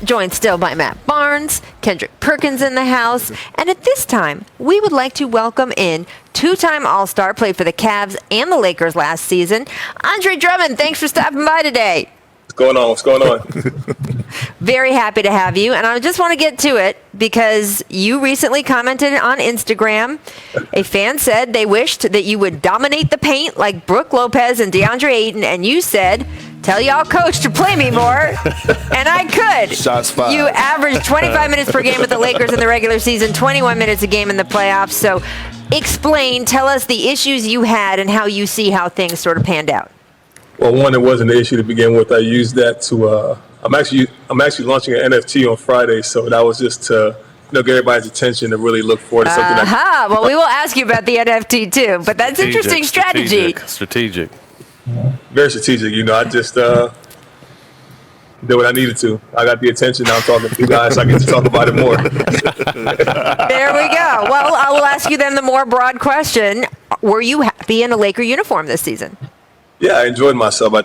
joined still by Matt Barnes, Kendrick Perkins in the house, and at this time, we would like to welcome in two-time All-Star, played for the Cavs and the Lakers last season, Andre Drummond. Thanks for stopping by today. What's going on? What's going on? Very happy to have you, and I just want to get to it because you recently commented on Instagram. A fan said they wished that you would dominate the paint like Brooke Lopez and DeAndre Ayton, and you said, "Tell y'all coach to play me more," and I could. Shots fired. You averaged 25 minutes per game with the Lakers in the regular season, 21 minutes a game in the playoffs. So tell us the issues you had and how you see how things sort of panned out. Well, one, it wasn't an issue to begin with. I used that to. I'm actually launching an NFT on Friday, so that was just to get everybody's attention to really look forward to something. Well, we will ask you about the NFT too, but that's interesting strategy. Strategic. Very strategic. I just did what I needed to. I got the attention. Now I'm talking to you guys. So I get to talk about it more. There we go. Well, I will ask you then the more broad question: were you happy in a Laker uniform this season? Yeah, I enjoyed myself. I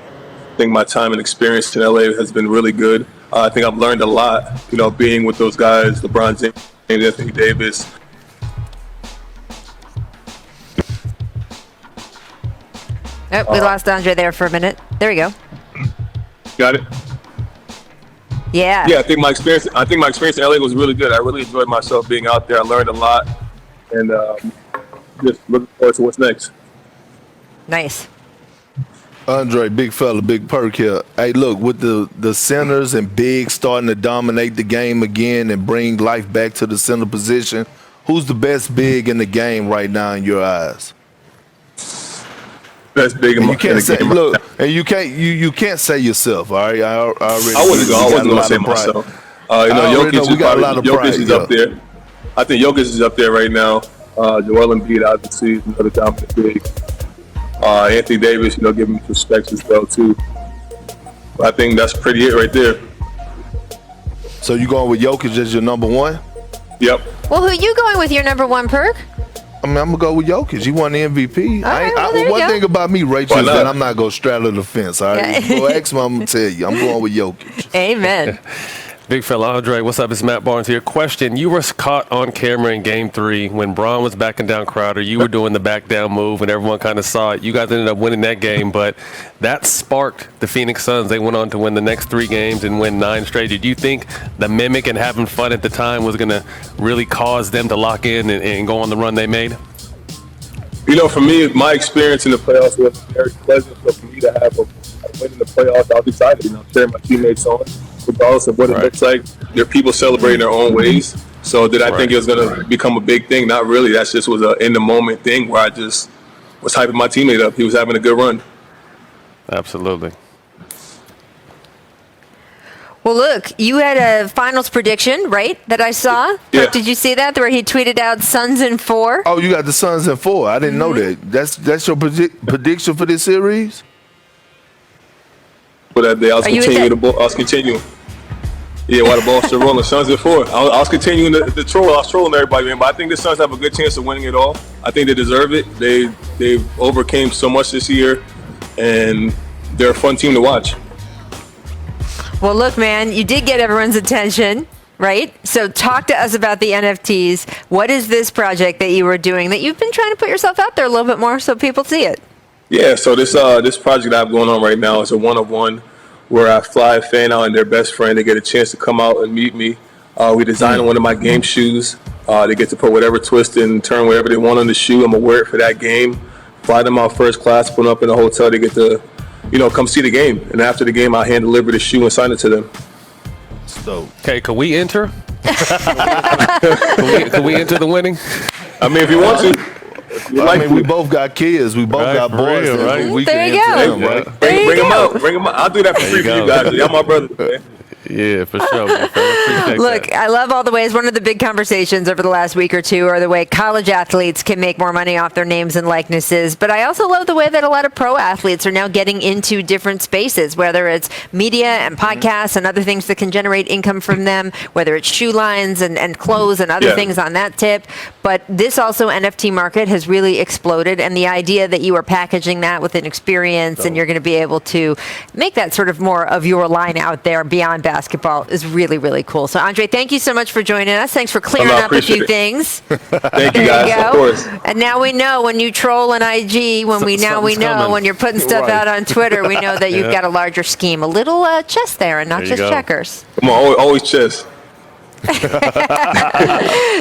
think my time and experience in LA has been really good. I think I've learned a lot, being with those guys, LeBron James, Anthony Davis. Oh, we lost Andre there for a minute. There we go. Got it? Yeah. Yeah, I think my experience in LA was really good. I really enjoyed myself being out there. I learned a lot, and just looking forward to what's next. Nice. Andre, big fella, big perk here. Hey, look, with the centers and bigs starting to dominate the game again and bring life back to the center position, who's the best big in the game right now in your eyes? Best big in the game. Look, and you can't say yourself, all right? I wasn't going to say myself. Jokic is up there. I think Jokic is up there right now. Joel Embiid, obviously, is another dominant big. Anthony Davis, give him respect as well too. But I think that's pretty it right there. So you going with Jokic as your number one? Yep. Well, who are you going with your number one, Perk? I mean, I'm gonna go with Jokic. He won the MVP. All right, one thing about me, Rachel, is that I'm not gonna straddle the fence. All right, Yeah. go ask me. I'm gonna tell you. I'm going with Jokic. Amen. Big fella Andre, what's up? It's Matt Barnes here. Question: you were caught on camera in Game 3 when Braun was backing down Crowder. You were doing the back down move, and everyone kind of saw it. You guys ended up winning that game, but that sparked the Phoenix Suns. They went on to win the next 3 games and win 9 straight. Did you think the mimic and having fun at the time was going to really cause them to lock in and go on the run they made? For me, my experience in the playoffs was very pleasant. So for me to have a win in the playoffs, I was excited. Cheering my teammates on, regardless of what it looks like. There are people celebrating their own ways. So did I think it was going to become a big thing? Not really. That just was a in-the-moment thing where I just was hyping my teammate up. He was having a good run. Absolutely. Well, look, you had a finals prediction, right, that I saw? Yeah. Did you see that, where he tweeted out Suns in 4? Oh, you got the Suns in 4. I didn't know that. That's your prediction for this series? For that day, I was continuing. Yeah, while the ball's still rolling, Suns at 4. I was continuing the troll. I was trolling everybody, man. But I think the Suns have a good chance of winning it all. I think they deserve it. They've overcame so much this year, and they're a fun team to watch. Well, look, man, you did get everyone's attention, right? So talk to us about the NFTs. What is this project that you were doing that you've been trying to put yourself out there a little bit more so people see it? Yeah, so this project I have going on right now is a one-of-one where I fly a fan out and their best friend. They get a chance to come out and meet me. We designed one of my game shoes. They get to put whatever twist and turn whatever they want on the shoe. I'm going to wear it for that game. Fly them out first class, put them up in a hotel. They get to come see the game. And after the game, I'll hand deliver the shoe and sign it to them. So, okay, can we enter? can we enter the winning? I mean, if you want to. We both got kids. We both got boys. Real, right? We there can you go. them, right? Bring them out. Bring them out. I'll do that for free for you guys. Y'all my brother, man. Yeah, for sure. Look, I love all the ways. One of the big conversations over the last week or two are the way college athletes can make more money off their names and likenesses. But I also love the way that a lot of pro athletes are now getting into different spaces, whether it's media and podcasts and other things that can generate income from them, whether it's shoe lines and clothes and other things on that tip. But this also NFT market has really exploded. And the idea that you are packaging that with an experience and you're going to be able to make that sort of more of your line out there beyond basketball basketball is really, really cool. So, Andre, thank you so much for joining us. Thanks for clearing I up a few appreciate it. things. Thank you, guys. Of course. And now we know when you troll an IG, we know coming. when you're putting stuff Right. out on Twitter, we know that you've got a larger scheme, a little chess there, and not There you just go. checkers. Come on, always chess.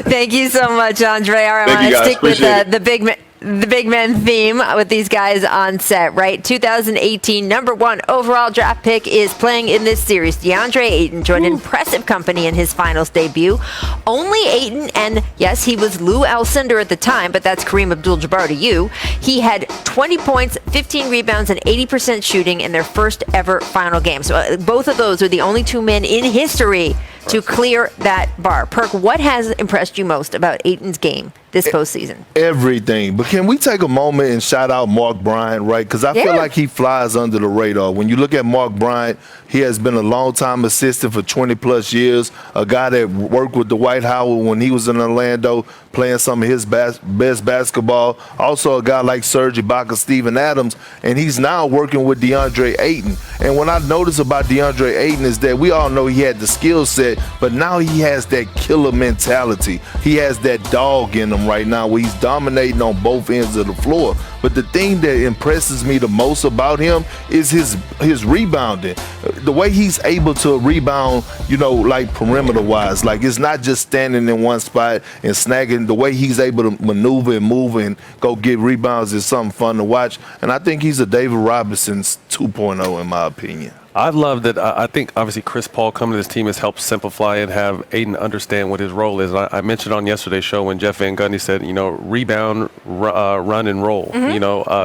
Thank you so much, Andre. All right, Thank I you, want to guys. stick with Appreciate it. the big men theme with these guys on set, right? 2018 number 1 overall draft pick is playing in this series. DeAndre Ayton joined impressive company in his finals debut. Only Ayton, and yes, he was Lou Alcindor at the time, but that's Kareem Abdul-Jabbar to you. He had 20 points, 15 rebounds, and 80% shooting in their first ever final game. So both of those are the only 2 men in history to clear that bar. Perk, what has impressed you most about Ayton's game this postseason? Everything. But can we take a moment and shout out Mark Bryant, right? Because I feel Yeah. like he flies under the radar. When you look at Mark Bryant, he has been a long-time assistant for 20-plus years, a guy that worked with Dwight Howard when he was in Orlando playing some of his best basketball. Also a guy like Serge Ibaka, Steven Adams, and he's now working with DeAndre Ayton. And what I noticed about DeAndre Ayton is that we all know he had the skill set, but now he has that killer mentality. He has that dog in him right now where he's dominating on both ends of the floor. But the thing that impresses me the most about him is his rebounding. The way he's able to rebound, like perimeter-wise. Like, it's not just standing in one spot and snagging. The way he's able to maneuver and move and go get rebounds is something fun to watch. And I think he's a David Robinson's 2.0 in my opinion. I love that. I think obviously Chris Paul coming to this team has helped simplify and have Ayton understand what his role is. I mentioned on yesterday's show when Jeff Van Gundy said, rebound, run, and roll.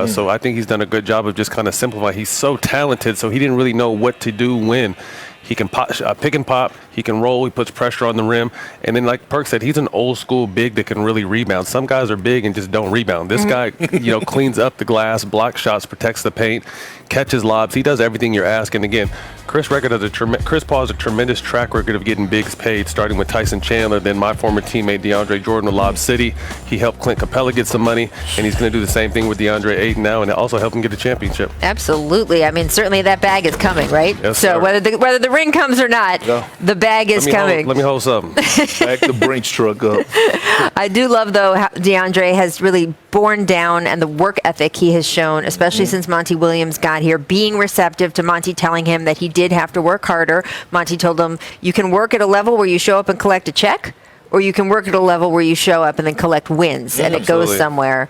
So I think he's done a good job of just kind of simplifying. He's so talented, so he didn't really know what to do when. He can pick and pop. He can roll. He puts pressure on the rim. And then, like Perk said, he's an old school big that can really rebound. Some guys are big and just don't rebound. This guy, cleans up the glass, blocks shots, protects the paint, catches lobs. He does everything you're asking. Again, Chris Paul has a tremendous track record of getting bigs paid, starting with Tyson Chandler, then my former teammate DeAndre Jordan with Lob City. He helped Clint Capella get some money, and he's going to do the same thing with DeAndre Ayton now, and also help him get a championship. Absolutely. I mean, certainly that bag is coming, right? Yes, so sir. whether the ring comes or not, the bag is coming. Let me hold something. Back the Brinks truck up. I do love, though, how DeAndre has really borne down and the work ethic he has shown, especially since Monty Williams got here, being receptive to Monty telling him that he did have to work harder. Monty told him, you can work at a level where you show up and collect a check, or you can work at a level where you show up and then collect wins, and it goes Absolutely. somewhere.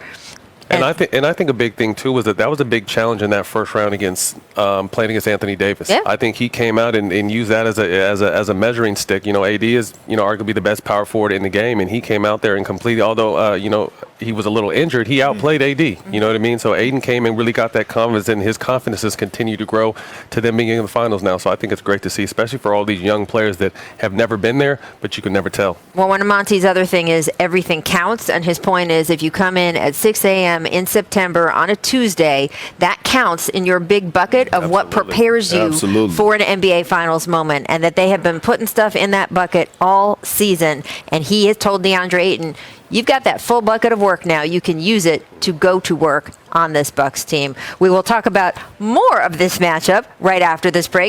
And I think a big thing too was that was a big challenge in that first round against playing against Anthony Davis. Yeah. I think he came out and used that as a measuring stick. AD is arguably the best power forward in the game, and he came out there and completely. Although he was a little injured, he outplayed AD. You know what I mean? So Aiden came and really got that confidence, and his confidence has continued to grow to them being in the finals now. So I think it's great to see, especially for all these young players that have never been there, but you can never tell. Well, one of Monty's other thing is everything counts, and his point is if you come in at 6 a.m. in September on a Tuesday, that counts in your big bucket of what Absolutely. prepares you Absolutely. for an NBA Finals moment, and that they have been putting stuff in that bucket all season. And he has told DeAndre Ayton, you've got that full bucket of work now. You can use it to go to work on this Bucks team. We will talk about more of this matchup right after this break.